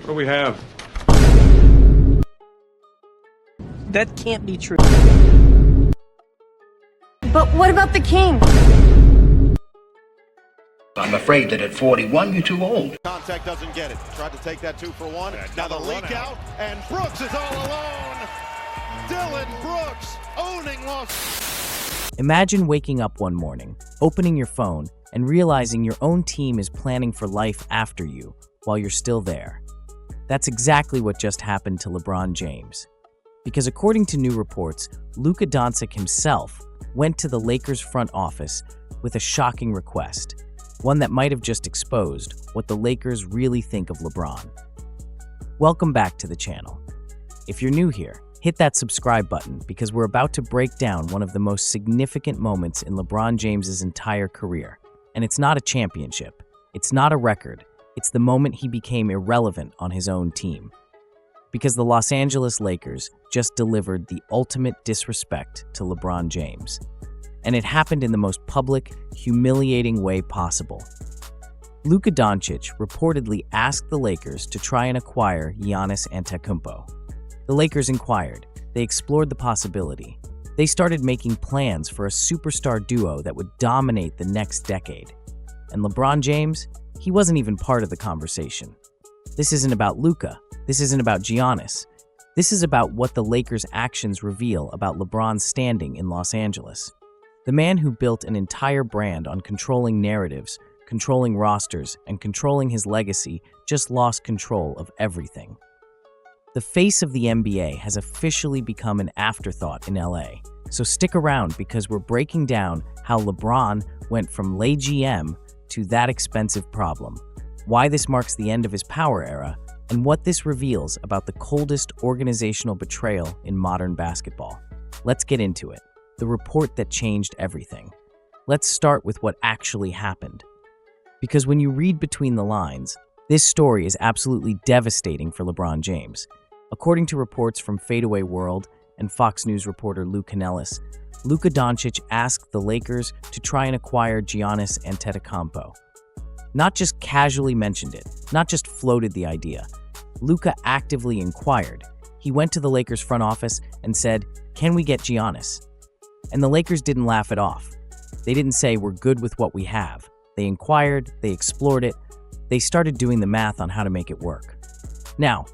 What do we have? That can't be true. But what about the king? I'm afraid that at 41, you're too old. Contact doesn't get it. Tried to take that 2 for 1. Now the leak out, and Brooks is all alone. Dylan Brooks owning Los. Imagine waking up one morning, opening your phone, and realizing your own team is planning for life after you while you're still there. That's exactly what just happened to LeBron James. Because according to new reports, Luka Doncic himself went to the Lakers front office with a shocking request, one that might have just exposed what the Lakers really think of LeBron. Welcome back to the channel. If you're new here, hit that subscribe button because we're about to break down one of the most significant moments in LeBron James's entire career. And it's not a championship, it's not a record, it's the moment he became irrelevant on his own team. Because the Los Angeles Lakers just delivered the ultimate disrespect to LeBron James. And it happened in the most public, humiliating way possible. Luka Doncic reportedly asked the Lakers to try and acquire Giannis Antetokounmpo. The Lakers inquired. They explored the possibility. They started making plans for a superstar duo that would dominate the next decade. And LeBron James, he wasn't even part of the conversation. This isn't about Luka. This isn't about Giannis. This is about what the Lakers' actions reveal about LeBron's standing in Los Angeles. The man who built an entire brand on controlling narratives, controlling rosters, and controlling his legacy just lost control of everything. The face of the NBA has officially become an afterthought in LA. So stick around because we're breaking down how LeBron went from lay GM to that expensive problem, why this marks the end of his power era, and what this reveals about the coldest organizational betrayal in modern basketball. Let's get into it. The report that changed everything. Let's start with what actually happened. Because when you read between the lines, this story is absolutely devastating for LeBron James. According to reports from Fadeaway World and Fox News reporter Lou Canellis, Luka Doncic asked the Lakers to try and acquire Giannis Antetokounmpo. Not just casually mentioned it, not just floated the idea. Luka actively inquired. He went to the Lakers front office and said, "Can we get Giannis?" And the Lakers didn't laugh it off. They didn't say, "We're good with what we have." They inquired, they explored it, they started doing the math on how to make it work. Now,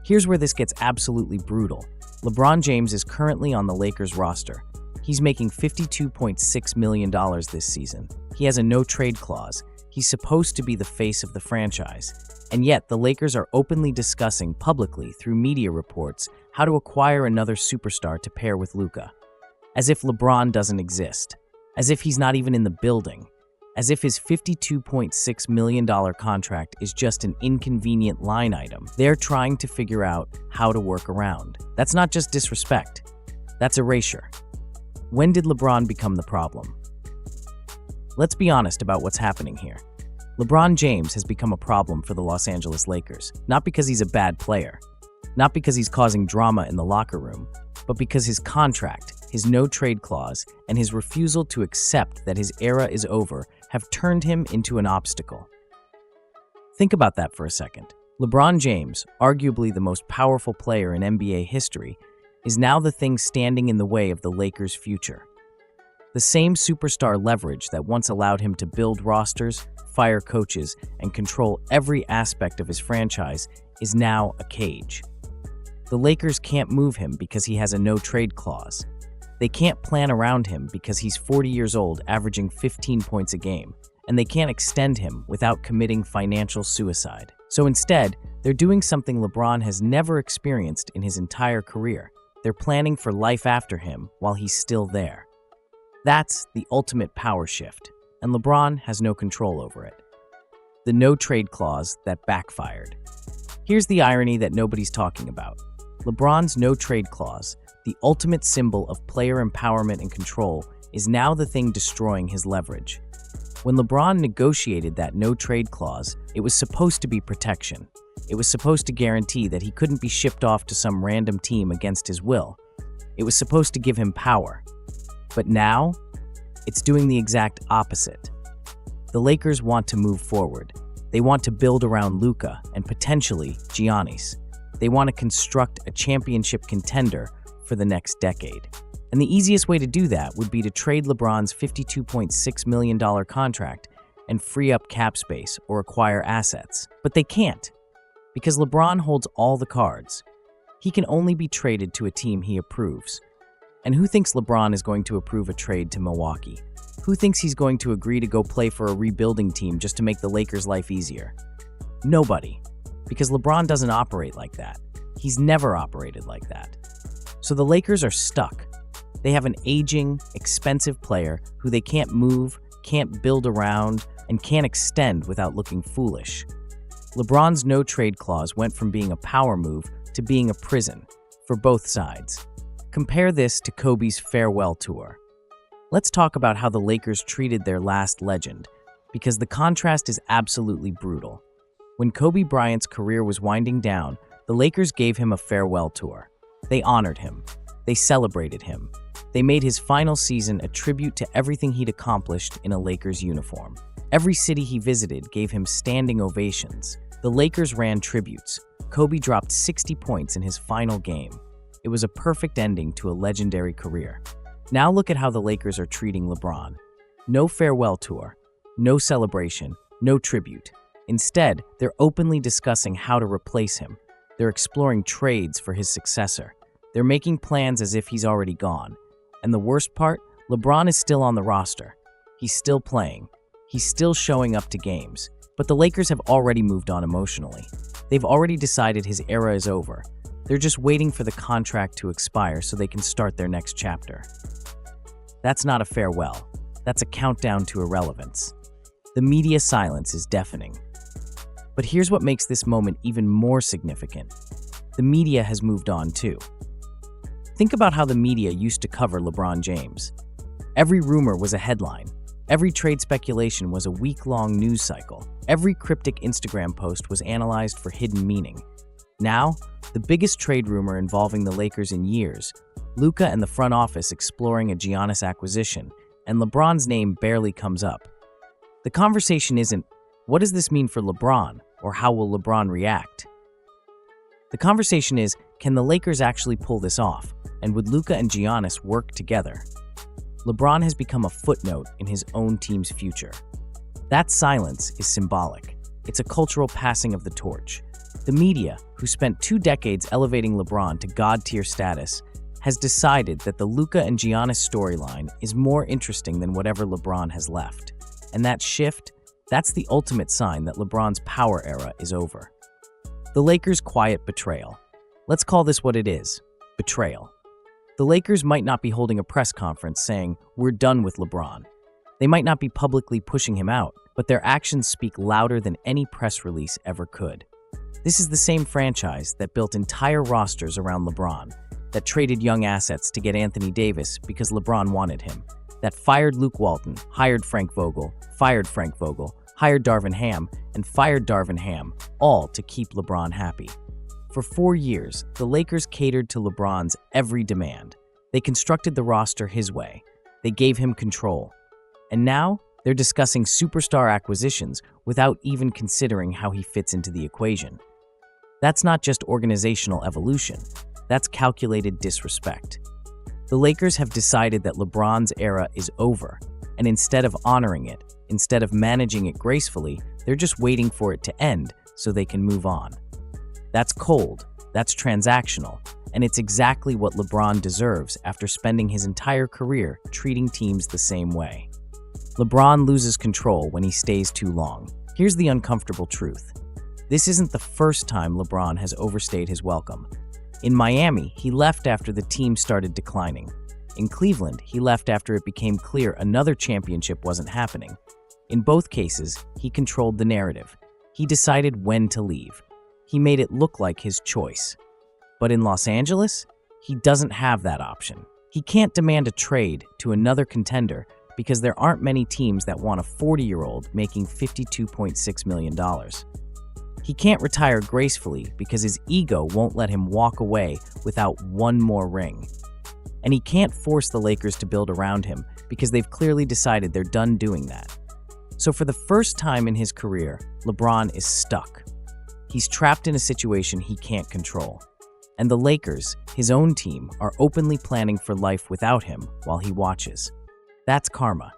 here's where this gets absolutely brutal. LeBron James is currently on the Lakers roster. He's making $52.6 million this season. He has a no-trade clause. He's supposed to be the face of the franchise. And yet, the Lakers are openly discussing publicly through media reports how to acquire another superstar to pair with Luka. As if LeBron doesn't exist. As if he's not even in the building. As if his $52.6 million contract is just an inconvenient line item they're trying to figure out how to work around. That's not just disrespect. That's erasure. When did LeBron become the problem? Let's be honest about what's happening here. LeBron James has become a problem for the Los Angeles Lakers, not because he's a bad player, not because he's causing drama in the locker room, but because his contract, his no-trade clause, and his refusal to accept that his era is over have turned him into an obstacle. Think about that for a second. LeBron James, arguably the most powerful player in NBA history, is now the thing standing in the way of the Lakers' future. The same superstar leverage that once allowed him to build rosters, fire coaches, and control every aspect of his franchise is now a cage. The Lakers can't move him because he has a no-trade clause. They can't plan around him because he's 40 years old, averaging 15 points a game, and they can't extend him without committing financial suicide. So instead, they're doing something LeBron has never experienced in his entire career. They're planning for life after him while he's still there. That's the ultimate power shift, and LeBron has no control over it. The no-trade clause that backfired. Here's the irony that nobody's talking about. LeBron's no-trade clause, the ultimate symbol of player empowerment and control, is now the thing destroying his leverage. When LeBron negotiated that no-trade clause, it was supposed to be protection. It was supposed to guarantee that he couldn't be shipped off to some random team against his will. It was supposed to give him power. But now, it's doing the exact opposite. The Lakers want to move forward. They want to build around Luka and potentially Giannis. They want to construct a championship contender for the next decade. And the easiest way to do that would be to trade LeBron's $52.6 million contract and free up cap space or acquire assets. But they can't, because LeBron holds all the cards. He can only be traded to a team he approves. And who thinks LeBron is going to approve a trade to Milwaukee? Who thinks he's going to agree to go play for a rebuilding team just to make the Lakers' life easier? Nobody, because LeBron doesn't operate like that. He's never operated like that. So the Lakers are stuck. They have an aging, expensive player who they can't move, can't build around, and can't extend without looking foolish. LeBron's no-trade clause went from being a power move to being a prison for both sides. Compare this to Kobe's farewell tour. Let's talk about how the Lakers treated their last legend, because the contrast is absolutely brutal. When Kobe Bryant's career was winding down, the Lakers gave him a farewell tour. They honored him. They celebrated him. They made his final season a tribute to everything he'd accomplished in a Lakers uniform. Every city he visited gave him standing ovations. The Lakers ran tributes. Kobe dropped 60 points in his final game. It was a perfect ending to a legendary career. Now look at how the Lakers are treating LeBron. No farewell tour, no celebration, no tribute. Instead, they're openly discussing how to replace him. They're exploring trades for his successor. They're making plans as if he's already gone. And the worst part, LeBron is still on the roster. He's still playing. He's still showing up to games. But the Lakers have already moved on emotionally. They've already decided his era is over. They're just waiting for the contract to expire so they can start their next chapter. That's not a farewell. That's a countdown to irrelevance. The media silence is deafening. But here's what makes this moment even more significant. The media has moved on too. Think about how the media used to cover LeBron James. Every rumor was a headline. Every trade speculation was a week-long news cycle. Every cryptic Instagram post was analyzed for hidden meaning. Now, the biggest trade rumor involving the Lakers in years, Luka and the front office exploring a Giannis acquisition, and LeBron's name barely comes up. The conversation isn't, what does this mean for LeBron, or how will LeBron react? The conversation is, can the Lakers actually pull this off, and would Luka and Giannis work together? LeBron has become a footnote in his own team's future. That silence is symbolic. It's a cultural passing of the torch. The media, who spent 2 decades elevating LeBron to god-tier status, has decided that the Luka and Giannis storyline is more interesting than whatever LeBron has left. And that shift, that's the ultimate sign that LeBron's power era is over. The Lakers' quiet betrayal. Let's call this what it is, betrayal. The Lakers might not be holding a press conference saying, "We're done with LeBron." They might not be publicly pushing him out, but their actions speak louder than any press release ever could. This is the same franchise that built entire rosters around LeBron, that traded young assets to get Anthony Davis because LeBron wanted him, that fired Luke Walton, hired Frank Vogel, fired Frank Vogel, hired Darvin Ham, and fired Darvin Ham, all to keep LeBron happy. For 4 years, the Lakers catered to LeBron's every demand. They constructed the roster his way. They gave him control. And now, they're discussing superstar acquisitions without even considering how he fits into the equation. That's not just organizational evolution. That's calculated disrespect. The Lakers have decided that LeBron's era is over, and instead of honoring it, instead of managing it gracefully, they're just waiting for it to end so they can move on. That's cold, that's transactional, and it's exactly what LeBron deserves after spending his entire career treating teams the same way. LeBron loses control when he stays too long. Here's the uncomfortable truth. This isn't the first time LeBron has overstayed his welcome. In Miami, he left after the team started declining. In Cleveland, he left after it became clear another championship wasn't happening. In both cases, he controlled the narrative. He decided when to leave. He made it look like his choice. But in Los Angeles, he doesn't have that option. He can't demand a trade to another contender because there aren't many teams that want a 40-year-old making $52.6 million. He can't retire gracefully because his ego won't let him walk away without one more ring. And he can't force the Lakers to build around him because they've clearly decided they're done doing that. So for the first time in his career, LeBron is stuck. He's trapped in a situation he can't control. And the Lakers, his own team, are openly planning for life without him while he watches. That's karma.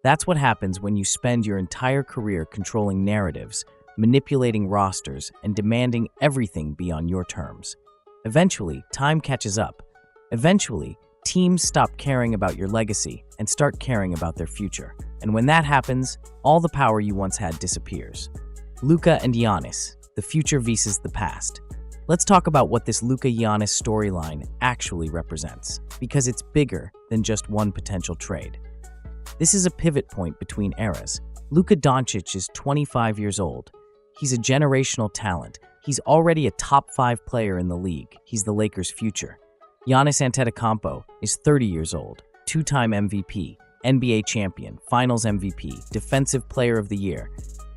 That's what happens when you spend your entire career controlling narratives, manipulating rosters, and demanding everything be on your terms. Eventually, time catches up. Eventually, teams stop caring about your legacy and start caring about their future. And when that happens, all the power you once had disappears. Luka and Giannis, the future versus the past. Let's talk about what this Luka-Giannis storyline actually represents, because it's bigger than just one potential trade. This is a pivot point between eras. Luka Doncic is 25 years old. He's a generational talent. He's already a top 5 player in the league. He's the Lakers' future. Giannis Antetokounmpo is 30 years old, 2-time MVP, NBA champion, Finals MVP, Defensive Player of the Year.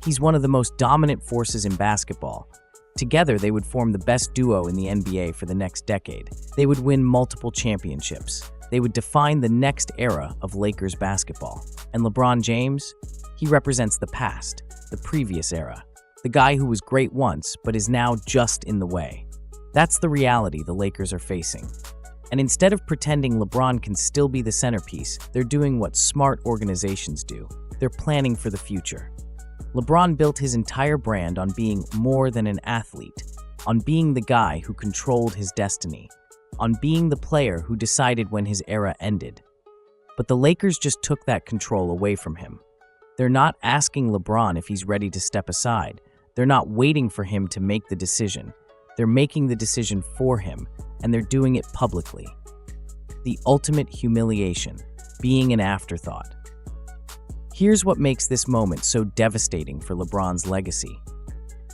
He's one of the most dominant forces in basketball. Together, they would form the best duo in the NBA for the next decade. They would win multiple championships. They would define the next era of Lakers basketball. And LeBron James? He represents the past, the previous era. The guy who was great once, but is now just in the way. That's the reality the Lakers are facing. And instead of pretending LeBron can still be the centerpiece, they're doing what smart organizations do. They're planning for the future. LeBron built his entire brand on being more than an athlete, on being the guy who controlled his destiny, on being the player who decided when his era ended. But the Lakers just took that control away from him. They're not asking LeBron if he's ready to step aside. They're not waiting for him to make the decision. They're making the decision for him, and they're doing it publicly. The ultimate humiliation, being an afterthought. Here's what makes this moment so devastating for LeBron's legacy.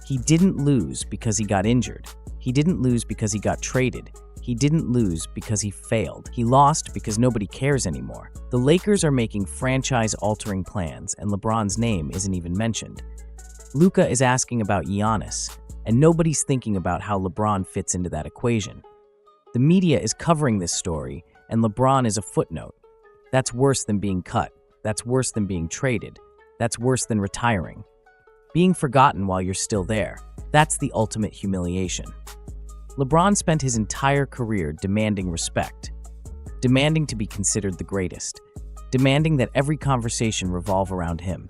He didn't lose because he got injured. He didn't lose because he got traded. He didn't lose because he failed. He lost because nobody cares anymore. The Lakers are making franchise-altering plans, and LeBron's name isn't even mentioned. Luka is asking about Giannis, and nobody's thinking about how LeBron fits into that equation. The media is covering this story, and LeBron is a footnote. That's worse than being cut. That's worse than being traded. That's worse than retiring. Being forgotten while you're still there. That's the ultimate humiliation. LeBron spent his entire career demanding respect, demanding to be considered the greatest, demanding that every conversation revolve around him.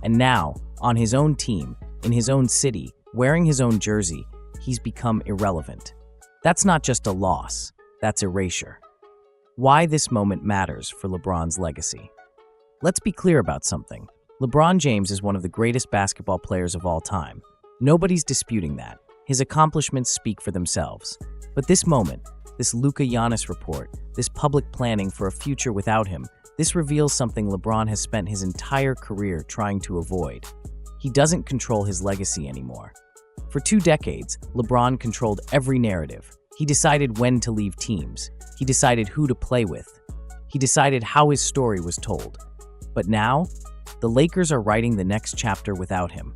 And now, on his own team, in his own city, wearing his own jersey, he's become irrelevant. That's not just a loss, that's erasure. Why this moment matters for LeBron's legacy. Let's be clear about something. LeBron James is one of the greatest basketball players of all time. Nobody's disputing that. His accomplishments speak for themselves. But this moment, this Luka-Giannis report, this public planning for a future without him, this reveals something LeBron has spent his entire career trying to avoid. He doesn't control his legacy anymore. For 2 decades, LeBron controlled every narrative. He decided when to leave teams. He decided who to play with. He decided how his story was told. But now, the Lakers are writing the next chapter without him.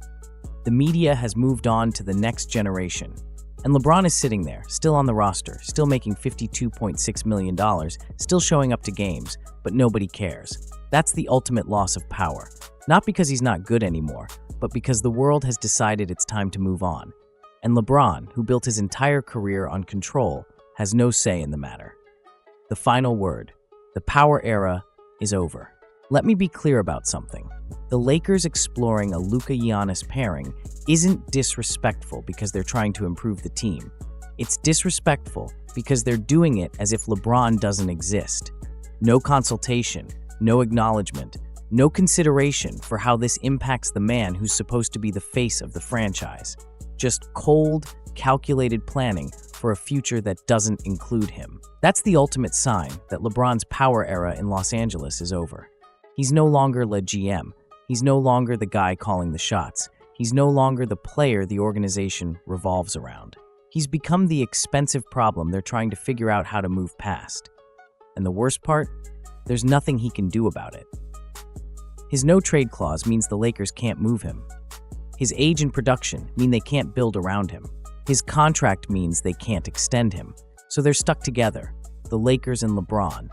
The media has moved on to the next generation. And LeBron is sitting there, still on the roster, still making $52.6 million, still showing up to games, but nobody cares. That's the ultimate loss of power. Not because he's not good anymore, but because the world has decided it's time to move on. And LeBron, who built his entire career on control, has no say in the matter. The final word. The power era is over. Let me be clear about something. The Lakers exploring a Luka-Giannis pairing isn't disrespectful because they're trying to improve the team. It's disrespectful because they're doing it as if LeBron doesn't exist. No consultation, no acknowledgement, no consideration for how this impacts the man who's supposed to be the face of the franchise. Just cold, calculated planning for a future that doesn't include him. That's the ultimate sign that LeBron's power era in Los Angeles is over. He's no longer the GM. He's no longer the guy calling the shots. He's no longer the player the organization revolves around. He's become the expensive problem they're trying to figure out how to move past. And the worst part? There's nothing he can do about it. His no-trade clause means the Lakers can't move him. His age and production mean they can't build around him. His contract means they can't extend him. So they're stuck together, the Lakers and LeBron,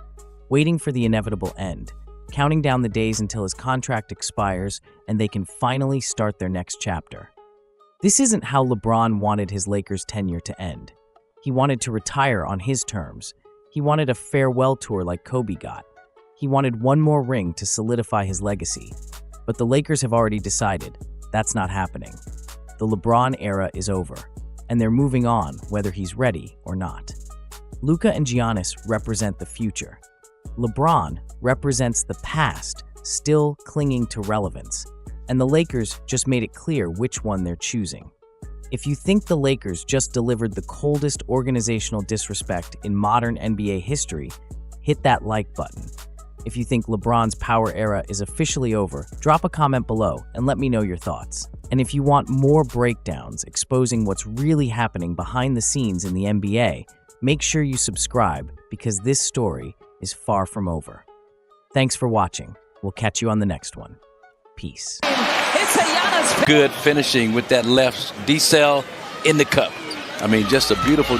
waiting for the inevitable end, counting down the days until his contract expires and they can finally start their next chapter. This isn't how LeBron wanted his Lakers tenure to end. He wanted to retire on his terms. He wanted a farewell tour like Kobe got. He wanted one more ring to solidify his legacy. But the Lakers have already decided that's not happening. The LeBron era is over, and they're moving on whether he's ready or not. Luka and Giannis represent the future. LeBron represents the past, still clinging to relevance. And the Lakers just made it clear which one they're choosing. If you think the Lakers just delivered the coldest organizational disrespect in modern NBA history, hit that like button. If you think LeBron's power era is officially over, drop a comment below and let me know your thoughts. And if you want more breakdowns exposing what's really happening behind the scenes in the NBA, make sure you subscribe because this story is far from over. Thanks for watching. We'll catch you on the next one. Peace. It's a Giannis. Good finishing with that left decel in the cup. I mean, just a beautiful